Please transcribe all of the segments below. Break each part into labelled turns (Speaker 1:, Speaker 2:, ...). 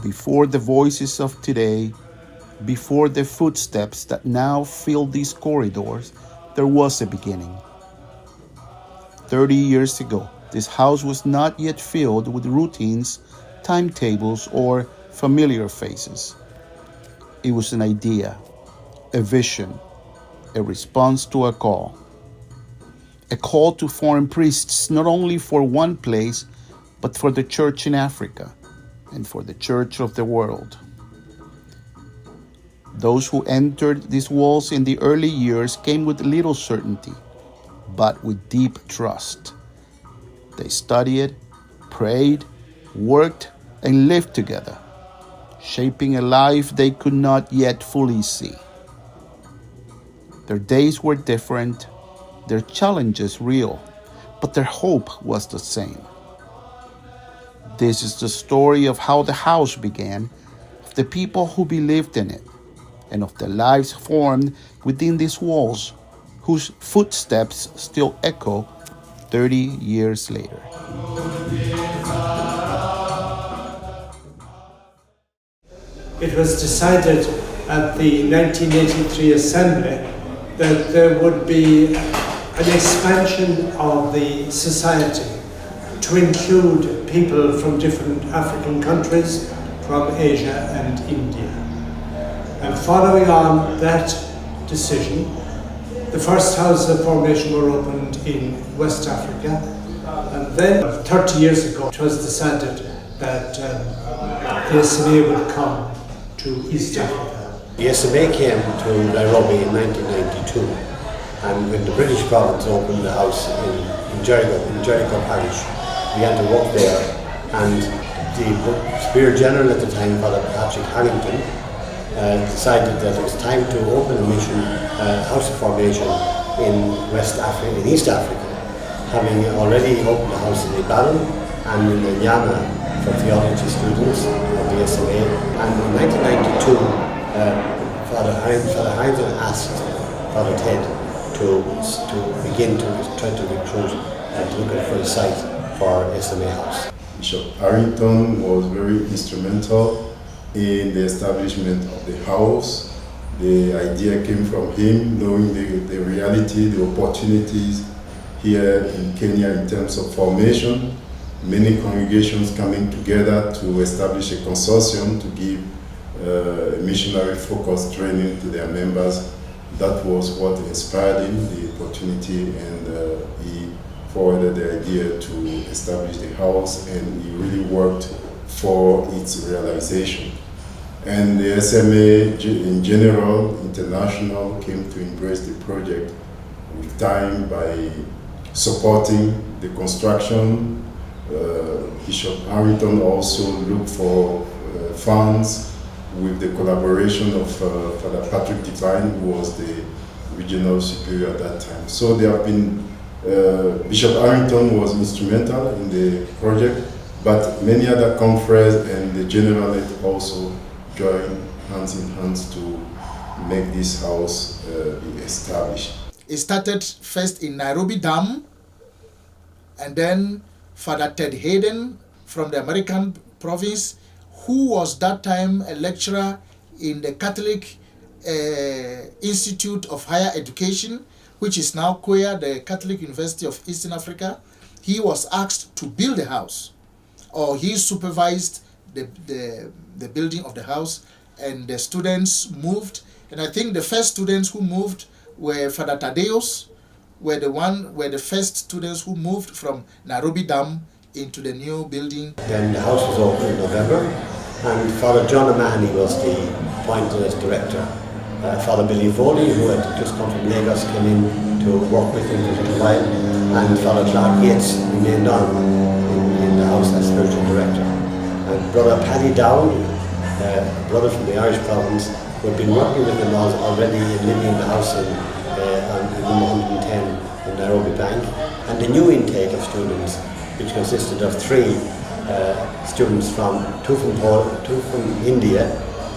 Speaker 1: Before the voices of today, before the footsteps that now fill these corridors, there was a beginning. 30 years ago, this house was not yet filled with routines, timetables, or familiar faces. It was an idea, a vision, a response to a call to form priests not only for one place, but for the church in Africa and for the church of the world. Those who entered these walls in the early years came with little certainty, but with deep trust. They studied, prayed, worked, and lived together, shaping a life they could not yet fully see. Their days were different, their challenges real, but their hope was the same. This is the story of how the house began, of the people who believed in it, and of the lives formed within these walls, whose footsteps still echo 30 years later.
Speaker 2: It was decided at the 1983 Assembly that there would be an expansion of the society to include people from different African countries, from Asia and India. And following on that decision, the first houses of formation were opened in West Africa, and then 30 years ago it was decided that the SMA would come to East Africa.
Speaker 3: The SMA came to Nairobi in 1992, and when the British province opened the house in Jericho Parish, we began to work there, and the Superior General at the time, Father Patrick Harrington, decided that it was time to open a mission house of formation in East Africa, having already opened a house in Ibadan and in Nyama for theology students of the SMA. And in 1992, Father Harrington asked Father Ted to begin to try to recruit and to look for a site for SMA House.
Speaker 4: Bishop Harrington was very instrumental in the establishment of the house. The idea came from him, knowing the reality, the opportunities here in Kenya in terms of formation. Many congregations coming together to establish a consortium to give missionary-focused training to their members. That was what inspired him, the opportunity, and he forwarded the idea to establish the house, and he really worked for its realization. And the SMA in general, international, came to embrace the project with time by supporting the construction. Bishop Harrington also looked for funds with the collaboration of Father Patrick Divine, who was the regional superior at that time. So there have been, Bishop Harrington was instrumental in the project, but many other confreres and the generalate also joined hands in hands to make this house be established.
Speaker 5: It started first in Nairobi Dam, and then Father Ted Hayden from the American province, who was that time a lecturer in the Catholic Institute of Higher Education, which is now COIA, the Catholic University of Eastern Africa. He was asked to build the house, or he supervised the building of the house, and the students moved. And I think the first students who moved were Father Tadeus, were the first students who moved from Nairobi Dam into the new building.
Speaker 3: Then the house was opened in November, and Father John O'Mahony was appointed as director. Father Billy Foley, who had just come from Lagos, came in to work with him for a little while, and Father Clark Yates remained on in the house as spiritual director. And Brother Paddy Down, a brother from the Irish province, who had been working with them already and living in the house in number 110 in Nairobi Bank, and the new intake of students, which consisted of 3 students two from India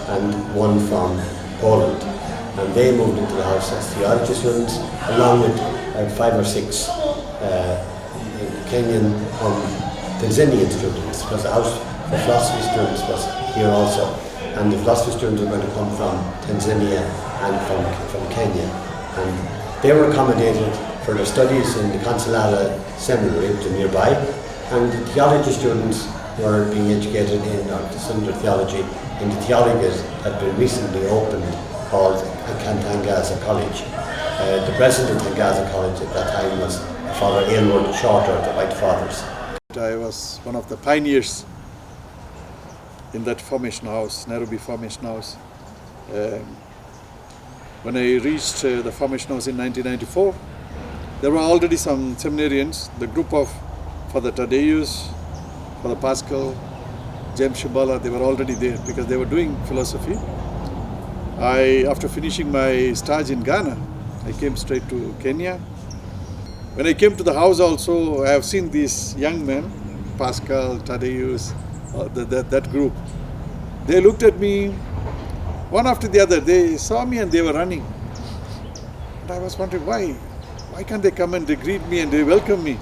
Speaker 3: and 1 from Poland, and they moved into the house as theology students, along with 5 or 6 Kenyan Tanzanian students, because the house for philosophy students was here also, and the philosophy students were going to come from Tanzania and from Kenya, and they were accommodated for their studies in the Consolata Seminary, which is nearby, and the theology students were being educated in Sunday theology in the theology that had been recently opened called Tangaza College. The president of Tangaza College at that time was Father Aylward Shorter, the White Fathers.
Speaker 6: I was one of the pioneers in that formation house, Nairobi Formation House. When I reached the formation house in 1994, there were already some seminarians, the group of Father Thaddeus, Father Pascal, James Shibala, they were already there because they were doing philosophy. After finishing my stage in Ghana, I came straight to Kenya. When I came to the house also, I have seen these young men, Pascal, Thaddeus, that group. They looked at me, one after the other. They saw me and they were running. And I was wondering why can't they come and they greet me and they welcome me?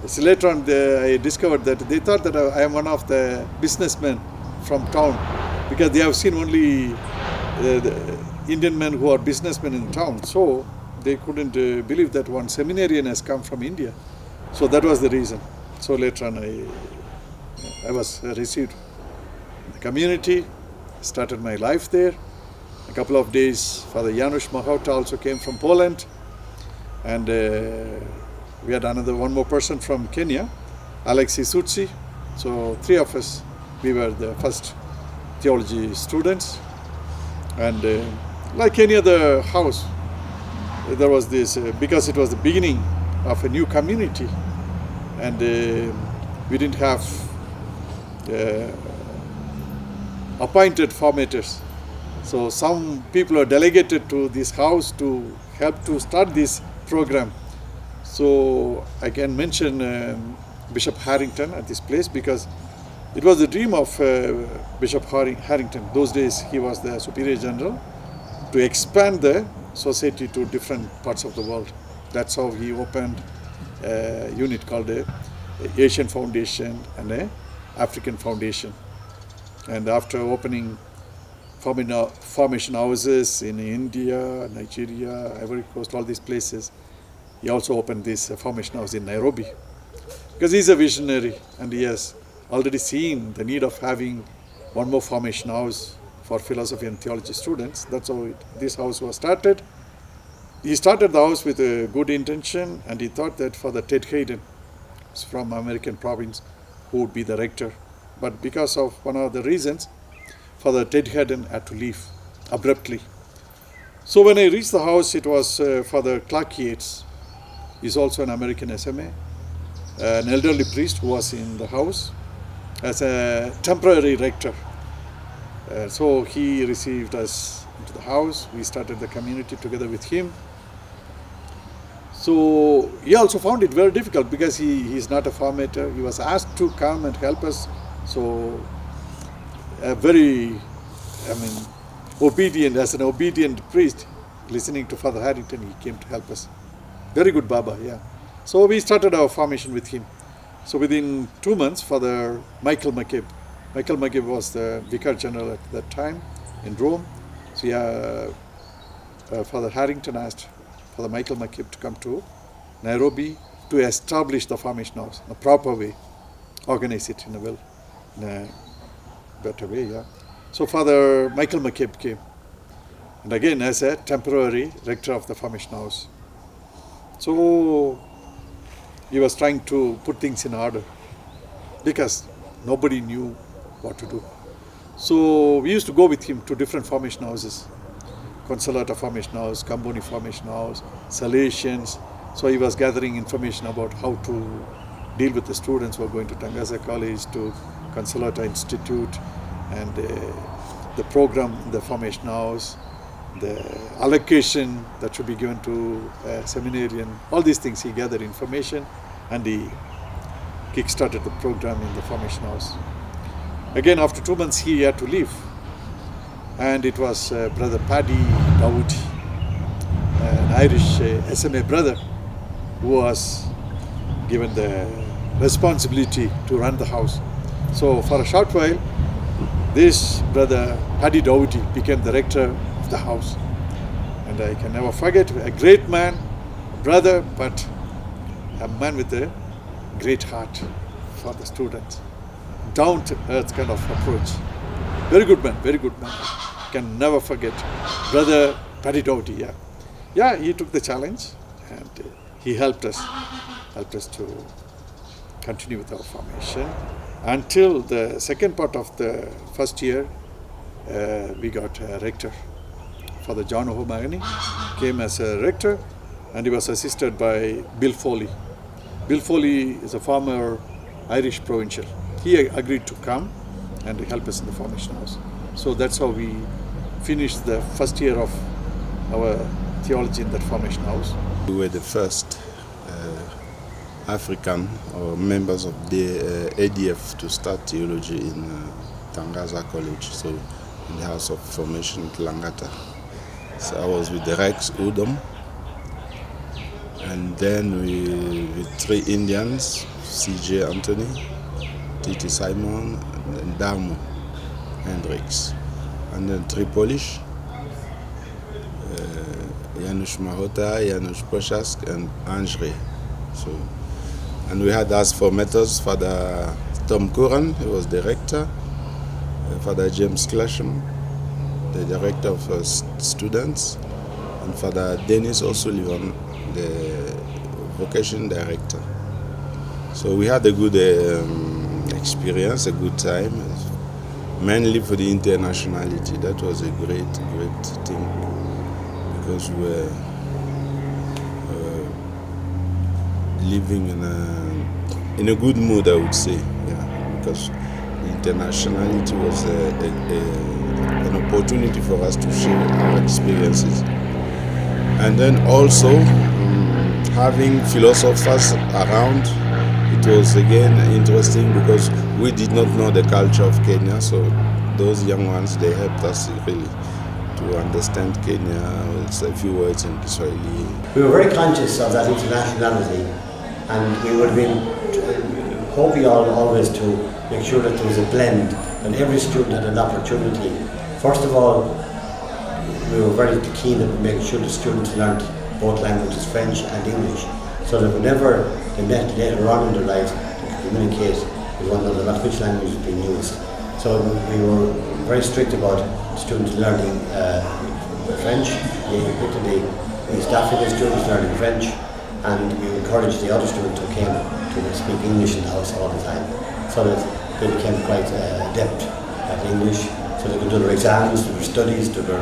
Speaker 6: So later on, I discovered that they thought that I am one of the businessmen from town, because they have seen only the Indian men who are businessmen in town. So they couldn't believe that one seminarian has come from India. So that was the reason. So later on, I was received in the community, started my life there. A couple of days, Father Janusz Mahota also came from Poland, and we had one more person from Kenya, Alexei Sutsi. So three of us, we were the first theology students. And like any other house, there was this, because it was the beginning of a new community, and we didn't have appointed formators. So some people are delegated to this house to help to start this program. So I can mention Bishop Harrington at this place, because it was the dream of Bishop Harrington. Those days he was the Superior General, to expand the society to different parts of the world. That's how he opened a unit called the Asian Foundation and the African Foundation. And after opening formation houses in India, Nigeria, Ivory Coast, all these places, he also opened this formation house in Nairobi, because he's a visionary and he has already seen the need of having one more formation house for philosophy and theology students. That's how this house was started. He started the house with a good intention, and he thought that Father Ted Hayden from American province who would be the rector. But because of one of the reasons, Father Ted Hayden had to leave abruptly. So when I reached the house, it was Father Clark Yates. He's also an American SMA, an elderly priest who was in the house as a temporary rector. So he received us into the house. We started the community together with him. So he also found it very difficult, because he's not a formator. He was asked to come and help us. So obedient, as an obedient priest, listening to Father Harrington, he came to help us. Very good Baba, yeah. So we started our formation with him. So within 2 months, Father Michael McCabe was the Vicar General at that time in Rome. So Father Harrington asked Father Michael McCabe to come to Nairobi to establish the formation house in a proper way, organize it in a better way, yeah. So Father Michael McCabe came, and again as a temporary rector of the formation house. So he was trying to put things in order, because nobody knew what to do. So we used to go with him to different formation houses, Consolata Formation House, Kamboni Formation House, Salesians. So he was gathering information about how to deal with the students who are going to Tangaza College, to Consolata Institute, and the program in the formation house, the allocation that should be given to a seminarian. All these things he gathered information, and he kick-started the program in the formation house. Again, after 2 months, he had to leave. And it was Brother Paddy Dawoodi, an Irish SMA brother, who was given the responsibility to run the house. So for a short while, this brother Paddy Dowdy became the rector of the house. And I can never forget, a great man, brother, but a man with a great heart for the students. Down to earth kind of approach. Very good man, very good man. Can never forget. Brother Paddy Dowdy, yeah. Yeah, he took the challenge and he helped us to continue with our formation. Until the second part of the first year, we got a rector. Father John O'Mahony came as a rector, and he was assisted by Bill Foley. Bill Foley is a former Irish provincial. He agreed to come and help us in the formation house. So that's how we finished the first year of our theology in that formation house.
Speaker 7: We were the first African or members of the ADF to start theology in Tangaza College, so in the House of Formation at Langata. So I was with the Rex Udom, and then with 3 Indians, CJ Anthony, Titi Simon, and Damu Hendricks, and then 3 Polish, Janusz Mahota, Janusz Poshask, and Andrzej. So, and we had as formators Father Tom Curran, who was director, Father James Clasham, the director of students, and Father Dennis O'Sullivan, the vocation director. So we had a good experience, a good time, mainly for the internationality. That was a great thing, because we were living in a good mood, I would say, yeah, because internationality was an opportunity for us to share our experiences. And then also having philosophers around, it was again interesting because we did not know the culture of Kenya, so those young ones, they helped us really to understand Kenya with a few words in Kiswahili.
Speaker 3: We were very conscious of that internationality, and we would have been hoping always to make sure that there was a blend and every student had an opportunity. First of all, we were very keen on making sure the students learned both languages, French and English, so that whenever they met later on in their life, they could communicate with one another about which language was being used. So we were very strict about students learning French, particularly East African students learning French, and we encouraged the other students who came to speak English in the house all the time, so that they became quite adept at English, so they could do their exams, do their studies, do their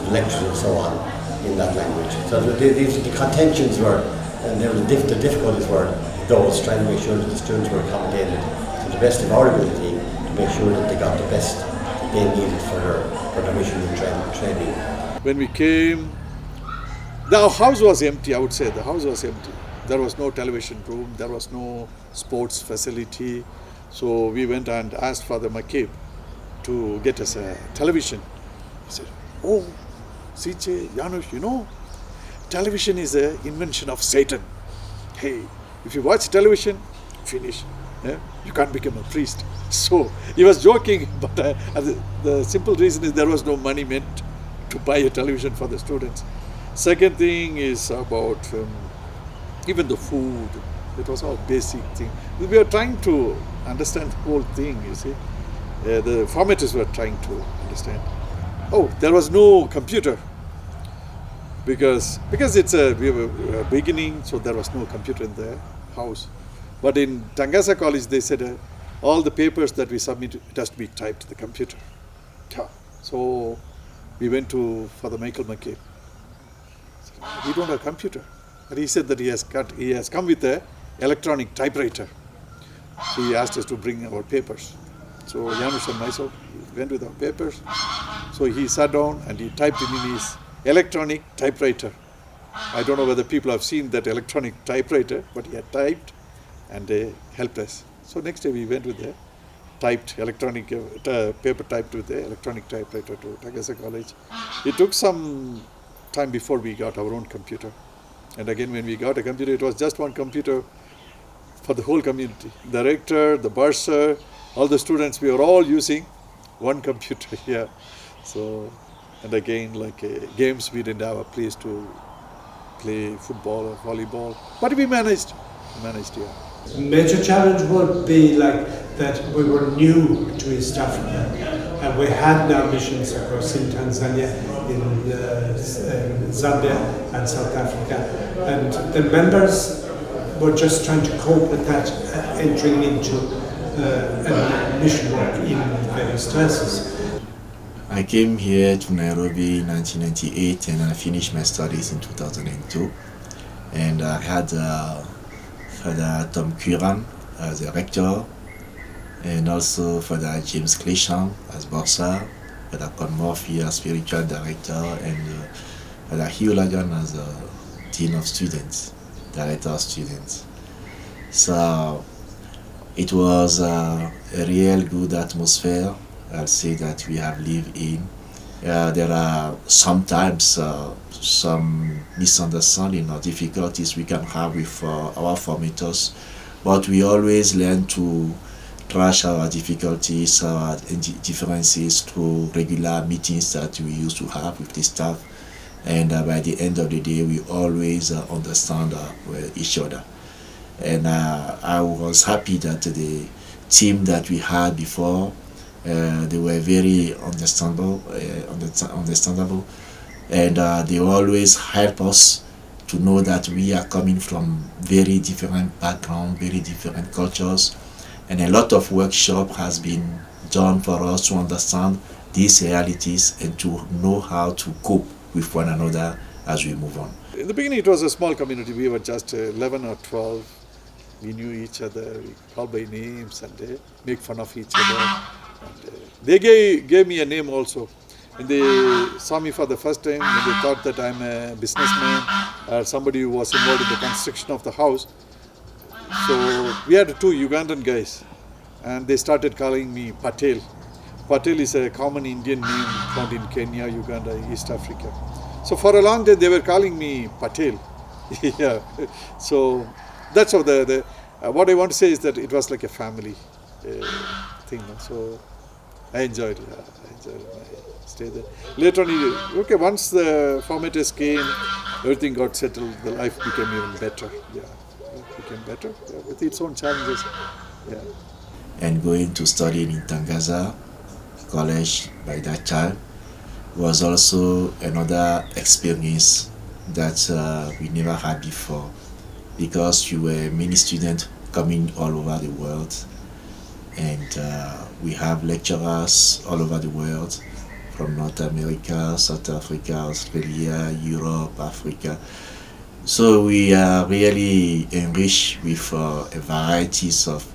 Speaker 3: lectures and so on in that language. So the contentions were, and the difficulties were those, trying to make sure that the students were accommodated to the best of our ability to make sure that they got the best that they needed for their mission and training.
Speaker 6: When we came, the house was empty, I would say. The house was empty. There was no television room, there was no sports facility. So we went and asked Father McCabe to get us a television. He said, "Oh, CJ, Janusz, you know, television is an invention of Satan. Hey, if you watch television, finish. Yeah? You can't become a priest." So he was joking, but the simple reason is there was no money meant to buy a television for the students. Second thing is about even the food. It was all basic thing. We were trying to understand the whole thing, you see. The formators were trying to understand. Oh, there was no computer because we were beginning, so there was no computer in the house. But in Tangaza College, they said all the papers that we submit, it has to be typed to the computer. Yeah. So we went to Father Michael McCabe. We don't have a computer. But he said that he has come with an electronic typewriter. So he asked us to bring our papers. So Janusz and myself went with our papers. So he sat down and he typed in his electronic typewriter. I don't know whether people have seen that electronic typewriter, but he had typed and they helped us. So next day we went with the typed electronic paper typed with the electronic typewriter to Tangaza College. It took some time before we got our own computer. And again, when we got a computer, it was just one computer for the whole community. The rector, the bursar, all the students, we are all using one computer here. So, and again, like games, we didn't have a place to play football or volleyball, but we managed, yeah.
Speaker 2: Major challenge would be like that we were new to East Africa, and we had now missions, of course, in Tanzania, in Zambia and South Africa, and the members were just trying to cope with that, entering into mission work in various classes.
Speaker 8: I came here to Nairobi in 1998 and I finished my studies in 2002, and I had Father Tom Curran as the rector, and also Father James Cléchant as bursar, Father Con Murphy as spiritual director, and Father Hugh Lagan as dean of students, director of students. So it was a real good atmosphere, I'll say, that we have lived in. There are sometimes some misunderstanding or difficulties we can have with our formators, but we always learn to trash our difficulties, our differences through regular meetings that we used to have with the staff, and by the end of the day we always understand each other. And I was happy that the team that we had before, they were very understandable, and they always help us to know that we are coming from very different backgrounds, very different cultures, and a lot of workshop has been done for us to understand these realities and to know how to cope with one another as we move on.
Speaker 6: In the beginning it was a small community, we were just 11 or 12. We knew each other, we called by names and make fun of each other. And, they gave me a name also. When they saw me for the first time, when they thought that I'm a businessman or somebody who was involved in the construction of the house. So we had two Ugandan guys and they started calling me Patel. Patel is a common Indian name found in Kenya, Uganda, East Africa. So for a long time they were calling me Patel. Yeah. So that's how what I want to say is that it was like a family thing. So I enjoyed it. I stayed there. Later on, once the formators came, everything got settled. The life became even better. Yeah, it became better with its own challenges. Yeah.
Speaker 8: And going to study in Tangaza college by that time was also another experience that we never had before, because you were many students coming all over the world, and we have lecturers all over the world, from North America, South Africa, Australia, Europe, Africa. So we are really enriched with a varieties of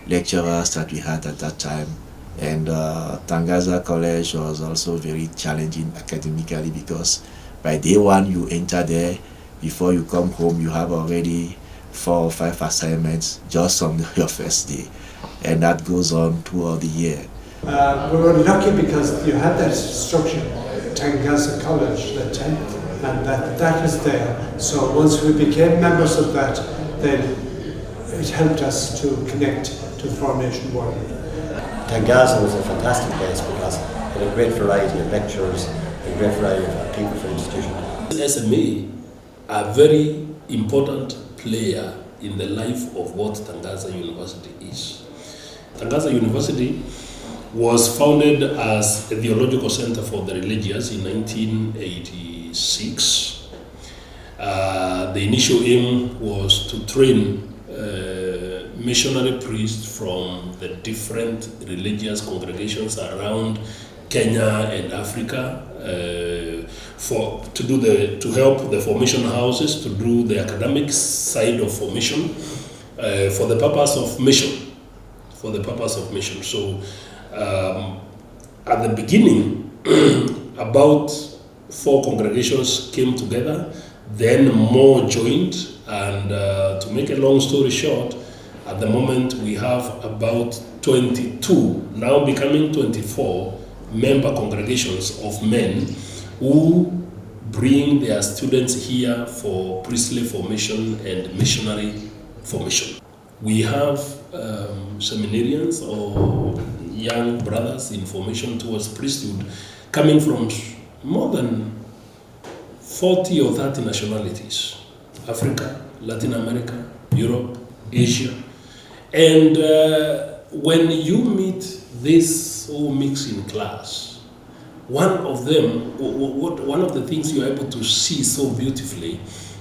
Speaker 8: lecturers that we had at that time. And Tangaza College was also very challenging academically, because by day one you enter there, before you come home you have already 4 or 5 assignments just on your first day, and that goes on throughout the year.
Speaker 2: We were lucky because you had that structure, Tangaza College, the 10th, and that is there. So once we became members of that, then it helped us to connect to the formation world.
Speaker 3: Tangaza was a fantastic place because it had a great variety of lecturers, a great variety of people from the institution.
Speaker 9: SMA are a very important player in the life of what Tangaza University is. Tangaza University was founded as a theological center for the religious in 1986. The initial aim was to train missionary priests from the different religious congregations around Kenya and Africa to help the formation houses to do the academic side of formation for the purpose of mission. So at the beginning, about 4 congregations came together, then more joined, and to make a long story short, at the moment we have about 22, now becoming 24 member congregations of men who bring their students here for priestly formation and missionary formation. We have seminarians or young brothers in formation towards priesthood coming from more than 40 or 30 nationalities: Africa, Latin America, Europe, Asia. And when you meet this all mix in class, one of the things you're able to see so beautifully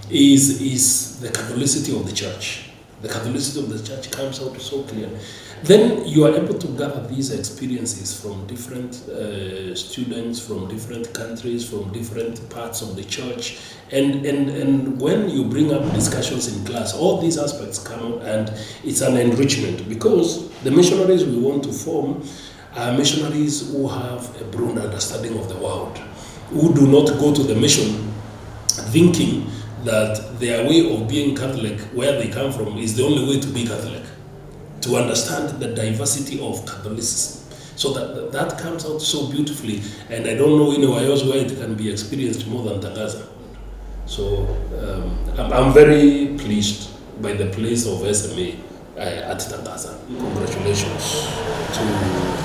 Speaker 9: is the Catholicity of the church. The Catholicity of the church comes out so clear. Then you are able to gather these experiences from different students, from different countries, from different parts of the church. And when you bring up discussions in class, all these aspects come out, and it's an enrichment, because the missionaries we want to form are missionaries who have a broad understanding of the world, who do not go to the mission thinking that their way of being Catholic, where they come from, is the only way to be Catholic. To understand the diversity of Catholicism. So that comes out so beautifully, and I don't know anywhere else where it can be experienced more than Tangaza. So I'm very pleased by the place of SMA at Tangaza. Congratulations to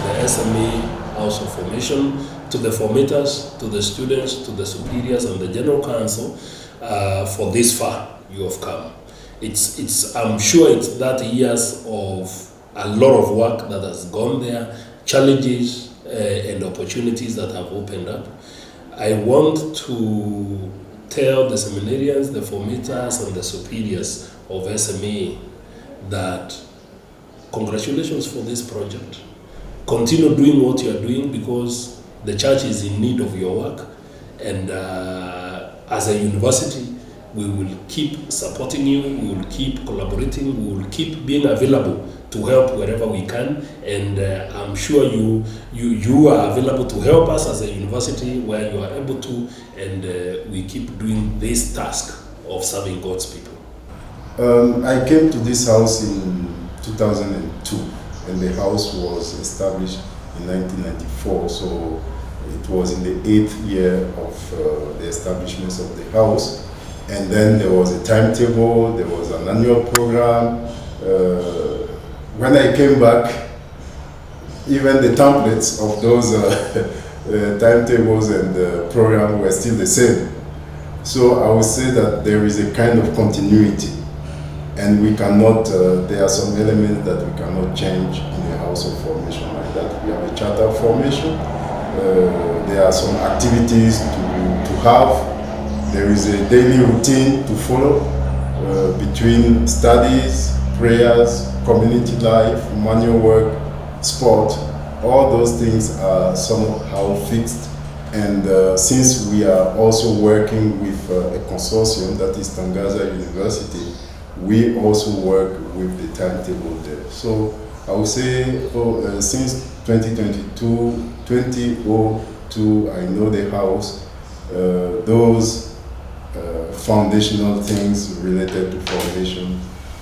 Speaker 9: the SMA House of Formation, to the formators, to the students, to the superiors and the General Council for this far you have come. I'm sure it's that years of a lot of work that has gone there, challenges and opportunities that have opened up. I want to tell the seminarians, the formators, and the superiors of SMA that congratulations for this project. Continue doing what you are doing, because the church is in need of your work, and as a university, we will keep supporting you, we will keep collaborating, we will keep being available to help wherever we can, and I'm sure you are available to help us as a university where you are able to, and we keep doing this task of serving God's people.
Speaker 4: I came to this house in 2002, and the house was established in 1994, so it was in the 8th year of the establishment of the house. And then there was a timetable, there was an annual program. When I came back, even the templates of those timetables and program were still the same. So I would say that there is a kind of continuity, and we cannot, there are some elements that we cannot change in a house of formation like that. We have a charter of formation, there are some activities to have. There is a daily routine to follow between studies, prayers, community life, manual work, sport. All those things are somehow fixed. And since we are also working with a consortium, that is Tangaza University, we also work with the timetable there. So I would say since 2002, I know the house, those foundational things related to formation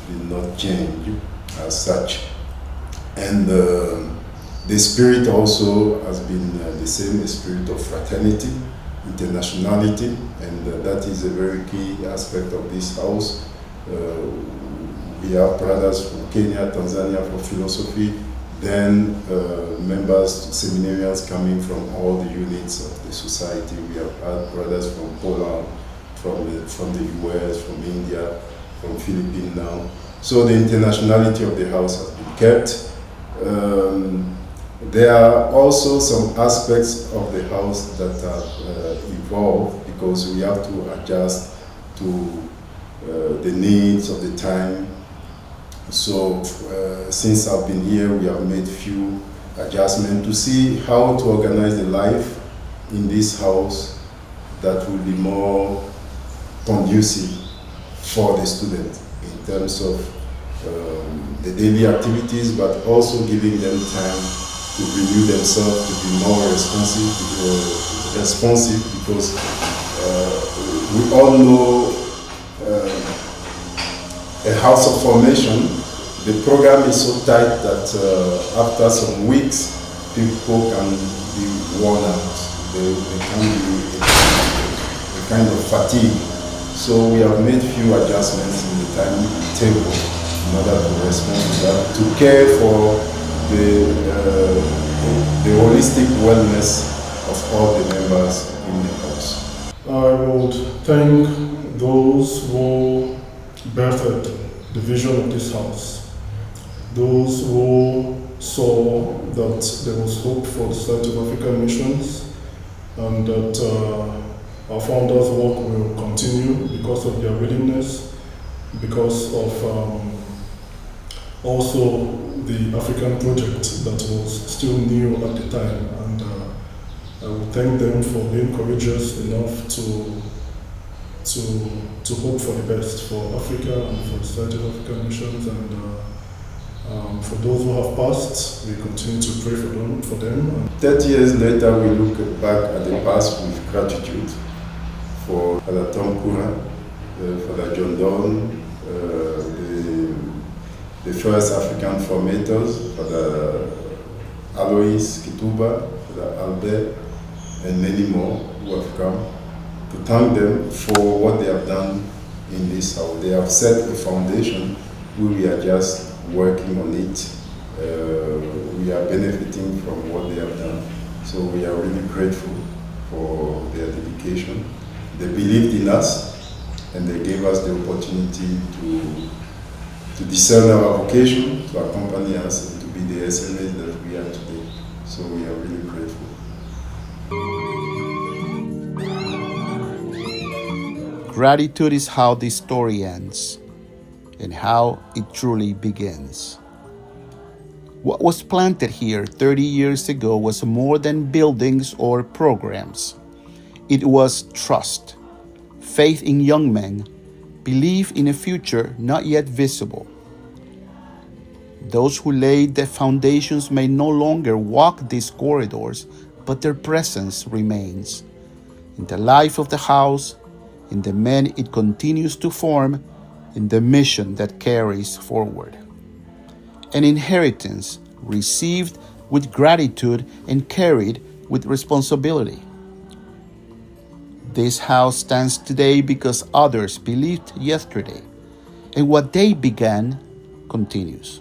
Speaker 4: did not change as such. And the spirit also has been the same, a spirit of fraternity, internationality, and that is a very key aspect of this house. We have brothers from Kenya, Tanzania for philosophy, then members, seminarians coming from all the units of the society. We have had brothers from Poland, from the US, from India, from Philippines now. So the internationality of the house has been kept. There are also some aspects of the house that have evolved, because we have to adjust to the needs of the time. So since I've been here, we have made few adjustments to see how to organize the life in this house that will be more conducive for the student in terms of the daily activities, but also giving them time to renew themselves, to be more responsive, because we all know a house of formation, the program is so tight that after some weeks, people can be worn out. They can be a kind of fatigue. So we have made few adjustments in the timetable, in order to respond to that, to care for the holistic wellness of all the members in the house.
Speaker 10: I would thank those who birthed the vision of this house, those who saw that there was hope for the Society of African Missions and that our founders' work will continue because of their willingness, because of also the African project that was still new at the time. And I would thank them for being courageous enough to hope for the best for Africa and for the Society of African Missions. And for those who have passed, we continue to pray for them.
Speaker 4: 30 years later, we look back at the past with gratitude for Father Tom Kuna, Father John Don, the first African formators, Father Alois Kituba, Father Albert, and many more who have come, to thank them for what they have done in this house. They have set a foundation. We are just working on it. We are benefiting from what they have done. So we are really grateful for their dedication. They believed in us and they gave us the opportunity to discern our vocation, to accompany us, and to be the SMAs that we are today. So we are really grateful.
Speaker 1: Gratitude is how this story ends and how it truly begins. What was planted here 30 years ago was more than buildings or programs. It was trust, faith in young men, belief in a future not yet visible. Those who laid the foundations may no longer walk these corridors, but their presence remains. In the life of the house, in the men it continues to form, in the mission that carries forward. An inheritance received with gratitude and carried with responsibility. This house stands today because others believed yesterday, and what they began continues.